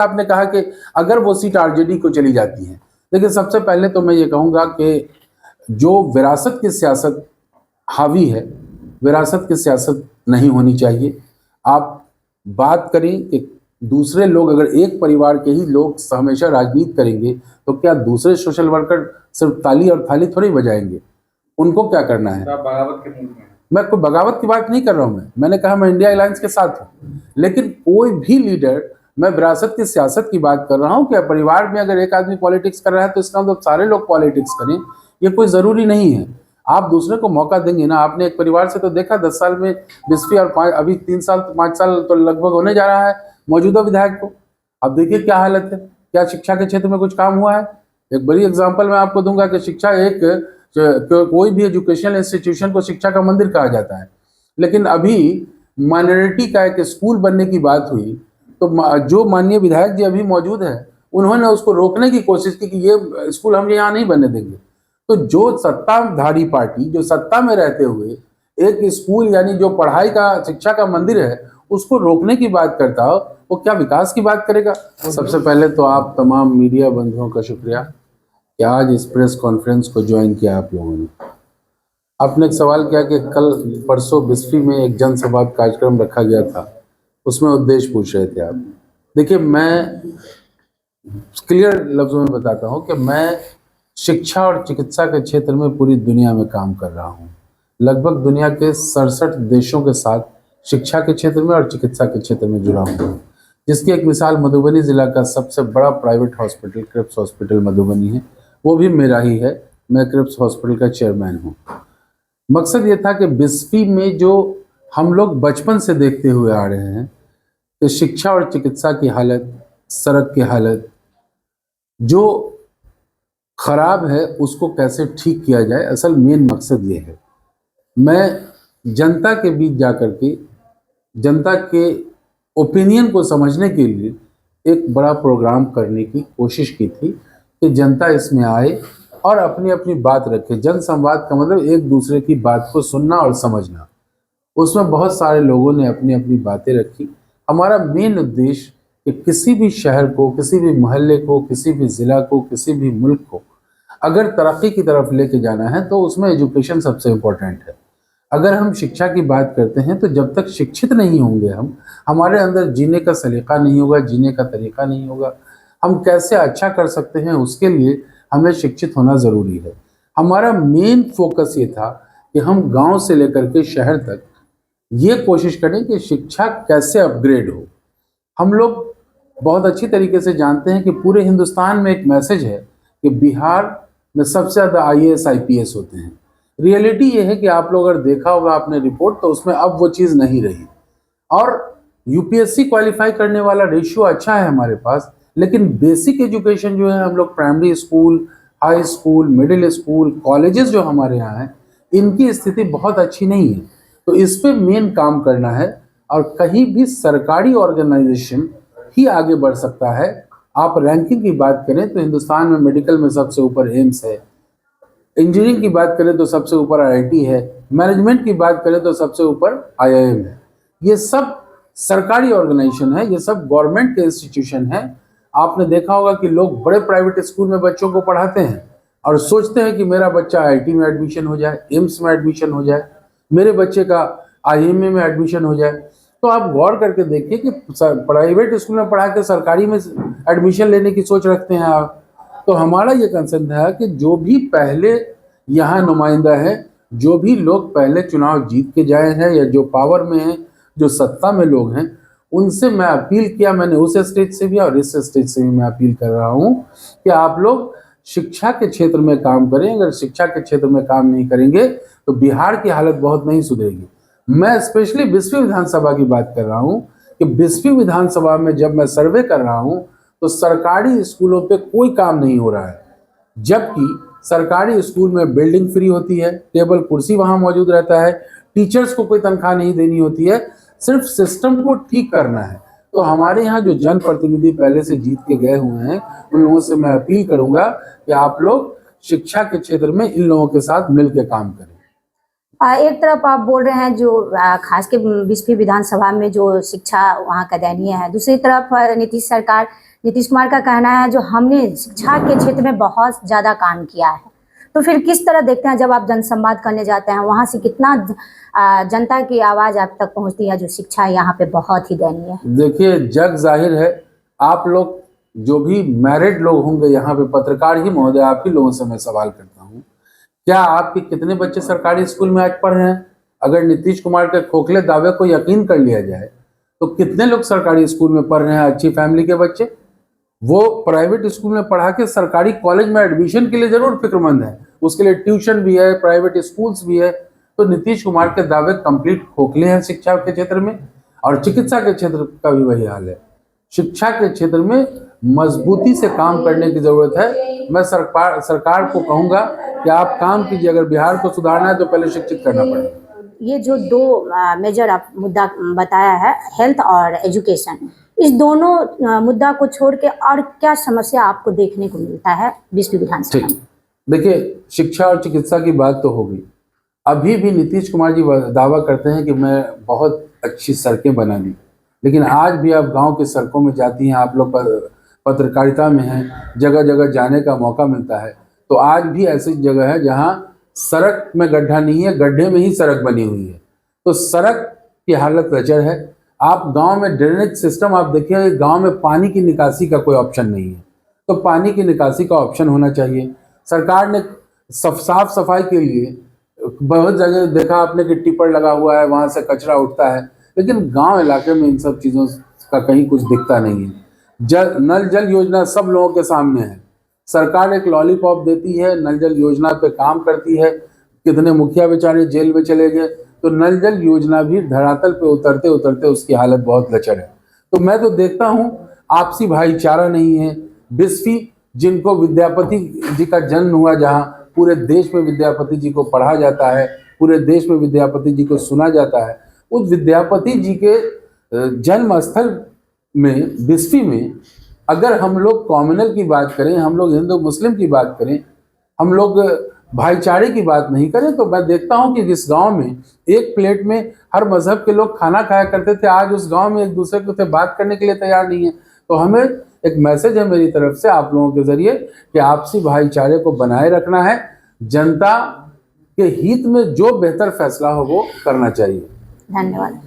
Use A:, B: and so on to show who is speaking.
A: आपने कहा कि अगर वो सीट आरजेडी को चली जाती है, देखिए सबसे पहले तो मैं ये कहूँगा कि जो विरासत की सियासत हावी है, विरासत की सियासत नहीं होनी चाहिए। आप बात करें कि दूसरे लोग, अगर एक परिवार के ही लोग हमेशा राजनीति करेंगे तो क्या दूसरे सोशल वर्कर सिर्फ ताली और थाली थोड़ी बजाएंगे? उनको क्या करना है?
B: बगावत के मूड में
A: मैं कोई बगावत की बात नहीं कर रहा हूं। मैंने कहा मैं इंडिया अलायंस के साथ हूं, लेकिन कोई भी लीडर, मैं विरासत की सियासत की बात कर रहा हूं कि परिवार में अगर एक आदमी पॉलिटिक्स कर रहा है तो इसका मतलब सारे लोग पॉलिटिक्स करें, ये कोई जरूरी नहीं है। आप दूसरे को मौका देंगे ना। आपने एक परिवार से तो देखा 10 साल में 20वीं और 5 अभी 3 साल 5 साल तो लगभग होने जा रहा है मौजूदा विधायक को। अब देखिए क्या हालत है, क्या शिक्षा के क्षेत्र में कुछ काम हुआ है? एक बड़ी एग्जाम्पल मैं आपको दूंगा कि शिक्षा एक, कोई भी एजुकेशनल इंस्टीट्यूशन को शिक्षा का मंदिर कहा जाता है, लेकिन अभी माइनॉरिटी का एक स्कूल बनने की बात हुई तो जो माननीय विधायक जी अभी मौजूद है उन्होंने उसको रोकने की कोशिश की कि ये स्कूल हम यहाँ नहीं बनने देंगे। तो जो सत्ताधारी पार्टी, जो सत्ता में रहते हुए एक स्कूल यानी जो पढ़ाई का, शिक्षा का मंदिर है, उसको रोकने की बात करता हो, वो क्या विकास की बात करेगा? सबसे पहले तो आप तमाम मीडिया बंधुओं का शुक्रिया कि आज इस प्रेस कॉन्फ्रेंस को ज्वाइन किया आप लोगों ने। आपने एक सवाल किया कि कल परसों बिस्फी में एक जनसंवाद कार्यक्रम रखा गया था, उसमें उद्देश्य पूछ रहे थे आप। देखिए, मैं क्लियर लफ्जों में बताता हूँ कि मैं शिक्षा और चिकित्सा के क्षेत्र में पूरी दुनिया में काम कर रहा हूँ। लगभग दुनिया के 67 देशों के साथ शिक्षा के क्षेत्र में और चिकित्सा के क्षेत्र में जुड़ा हूँ, जिसकी एक मिसाल मधुबनी जिला का सबसे बड़ा प्राइवेट हॉस्पिटल क्रिप्स हॉस्पिटल मधुबनी है, वो भी मेरा ही है। मैं क्रिप्स हॉस्पिटल का चेयरमैन हूँ। मकसद ये था कि बिस्फी में जो हम लोग बचपन से देखते हुए आ रहे हैं कि शिक्षा और चिकित्सा की हालत, सड़क की हालत जो खराब है, उसको कैसे ठीक किया जाए, असल मेन मकसद ये है। मैं जनता के बीच जाकर के जनता के ओपिनियन को समझने के लिए एक बड़ा प्रोग्राम करने की कोशिश की थी कि जनता इसमें आए और अपनी अपनी बात रखे। जन संवाद का मतलब एक दूसरे की बात को सुनना और समझना। उसमें बहुत सारे लोगों ने अपनी अपनी बातें रखी। हमारा मेन उद्देश्य कि किसी भी शहर को, किसी भी मोहल्ले को, किसी भी ज़िला को, किसी भी मुल्क को अगर तरक्की की तरफ लेके जाना है तो उसमें एजुकेशन सबसे इम्पोर्टेंट है। अगर हम शिक्षा की बात करते हैं तो जब तक शिक्षित नहीं होंगे हमारे अंदर जीने का सलीका नहीं होगा, जीने का तरीका नहीं होगा। हम कैसे अच्छा कर सकते हैं उसके लिए हमें शिक्षित होना ज़रूरी है। हमारा मेन फोकस ये था कि हम गांव से लेकर के शहर तक ये कोशिश करें कि शिक्षा कैसे अपग्रेड हो। हम लोग बहुत अच्छी तरीके से जानते हैं कि पूरे हिंदुस्तान में एक मैसेज है कि बिहार में सबसे ज़्यादा IAS IPS होते हैं। रियलिटी ये है कि आप लोग अगर देखा होगा आपने रिपोर्ट, तो उसमें अब वो चीज़ नहीं रही। और UPSC क्वालिफाई करने वाला रेशियो अच्छा है हमारे पास, लेकिन बेसिक एजुकेशन जो है, हम लोग primary school, high school, middle school, colleges जो हमारे यहाँ हैं, इनकी स्थिति बहुत अच्छी नहीं है। तो इस पे मेन काम करना है। और कहीं भी सरकारी ऑर्गेनाइजेशन ही आगे बढ़ सकता है। आप रैंकिंग की बात करें तो हिंदुस्तान में मेडिकल में सबसे ऊपर एम्स है, इंजीनियरिंग की बात करें तो सबसे ऊपर IIT है, मैनेजमेंट की बात करें तो सबसे ऊपर IIM है। ये सब सरकारी ऑर्गेनाइजेशन है, ये सब गवर्नमेंट के इंस्टीट्यूशन है। आपने देखा होगा कि लोग बड़े प्राइवेट स्कूल में बच्चों को पढ़ाते हैं और सोचते हैं कि मेरा बच्चा IIT में एडमिशन हो जाए, एम्स में एडमिशन हो जाए, मेरे बच्चे का IIM में एडमिशन हो जाए। तो आप गौर करके देखिए कि प्राइवेट स्कूल में पढ़ा के सरकारी में एडमिशन लेने की सोच रखते हैं आप। तो हमारा ये कंसर्न है कि जो भी पहले यहाँ नुमाइंदा है, जो भी लोग पहले चुनाव जीत के जाए हैं या जो पावर में हैं, जो सत्ता में लोग हैं, उनसे मैं अपील किया, मैंने उस स्टेज से भी और इस स्टेज से भी मैं अपील कर रहा हूँ कि आप लोग शिक्षा के क्षेत्र में काम करें। अगर शिक्षा के क्षेत्र में काम नहीं करेंगे तो बिहार की हालत बहुत नहीं सुधरेगी। मैं स्पेशली बिस्फी विधानसभा की बात कर रहा हूँ कि बिस्फी विधानसभा में जब मैं सर्वे कर रहा हूँ तो सरकारी स्कूलों पे कोई काम नहीं हो रहा है, जबकि सरकारी स्कूल में बिल्डिंग फ्री होती है, टेबल कुर्सी वहाँ मौजूद रहता है, टीचर्स को कोई तनख्वाह नहीं देनी होती है, सिर्फ सिस्टम को ठीक करना है। तो हमारे यहाँ जो जनप्रतिनिधि पहले से जीत के गए हुए हैं, उन लोगों से मैं अपील करूंगा कि आप लोग शिक्षा के क्षेत्र में इन लोगों के साथ मिल के काम करें।
B: एक तरफ आप बोल रहे हैं जो खास के 20वीं विधानसभा में जो शिक्षा वहाँ का दयनीय है, दूसरी तरफ नीतीश कुमार का कहना है जो हमने शिक्षा के क्षेत्र में बहुत ज़्यादा काम किया है। तो फिर किस तरह देखते हैं जब आप जनसंवाद करने जाते हैं, वहाँ से कितना जनता की आवाज़ आप तक पहुँचती है जो शिक्षा यहाँ पे बहुत ही दयनीय है?
A: देखिए, जग जाहिर है, आप लोग जो भी मैरिड लोग होंगे यहाँ पे, पत्रकार ही महोदय, आप ही लोगों से मैं सवाल करता हूँ, क्या आपके कितने बच्चे सरकारी स्कूल में आज पढ़ रहे हैं? अगर नीतीश कुमार के खोखले दावे को यकीन कर लिया जाए तो कितने लोग सरकारी स्कूल में पढ़ रहे हैं अच्छी फैमिली के बच्चे? वो प्राइवेट स्कूल में पढ़ा के सरकारी कॉलेज में एडमिशन के लिए जरूर फिक्रमंद है, उसके लिए ट्यूशन भी है, प्राइवेट स्कूल्स भी है। तो नीतीश कुमार के दावे कंप्लीट खोखले हैं शिक्षा के क्षेत्र में। और चिकित्सा के क्षेत्र का भी वही हाल है। शिक्षा के क्षेत्र में मजबूती से काम करने की जरूरत है। मैं सरकार को कहूँगा कि आप काम कीजिए, अगर बिहार को सुधारना है तो पहले शिक्षित करना पड़ेगा।
B: ये जो दो मेजर आप मुद्दा बताया है, हेल्थ और एजुकेशन, इस दोनों मुद्दा को छोड़ के और क्या समस्या आपको देखने को मिलता है 20वीं विधानसभा में?
A: देखिए, शिक्षा और चिकित्सा की बात तो होगी। अभी भी नीतीश कुमार जी दावा करते हैं कि मैं बहुत अच्छी सड़कें बना दी, लेकिन आज भी आप गांव की सड़कों में जाती हैं, आप लोग पत्रकारिता में हैं, जगह जगह जाने का मौका मिलता है, तो आज भी ऐसी जगह है जहां सड़क में गड्ढा नहीं है, गड्ढे में ही सड़क बनी हुई है। तो सड़क की हालत लचर है। आप गांव में ड्रेनेज सिस्टम आप देखिए, गांव में पानी की निकासी का कोई ऑप्शन नहीं है, तो पानी की निकासी का ऑप्शन होना चाहिए। सरकार ने साफ सफाई के लिए बहुत जगह देखा आपने कि टिप्पर लगा हुआ है, वहाँ से कचरा उठता है, लेकिन गांव इलाके में इन सब चीज़ों का कहीं कुछ दिखता नहीं है। नल जल योजना सब लोगों के सामने है। सरकार एक लॉलीपॉप देती है, नल जल योजना पे काम करती है। कितने मुखिया बेचारे जेल में चले गए, तो नल जल योजना भी धरातल पे उतरते उतरते उसकी हालत बहुत लचर है। तो मैं तो देखता हूँ आपसी भाईचारा नहीं है। 20वीं जिनको विद्यापति जी का जन्म हुआ, जहाँ पूरे देश में विद्यापति जी को पढ़ा जाता है, पूरे देश में विद्यापति जी को सुना जाता है, उस विद्यापति जी के जन्म स्थल में 20वीं में अगर हम लोग कॉम्युनल की बात करें, हम लोग हिंदू मुस्लिम की बात करें, हम लोग भाईचारे की बात नहीं करें, तो मैं देखता हूं कि जिस गांव में एक प्लेट में हर मजहब के लोग खाना खाया करते थे, आज उस गांव में एक दूसरे से बात करने के लिए तैयार नहीं है। तो हमें एक मैसेज है मेरी तरफ से आप लोगों के जरिए कि आपसी भाईचारे को बनाए रखना है। जनता के हित में जो बेहतर फैसला हो वो करना चाहिए।
B: धन्यवाद।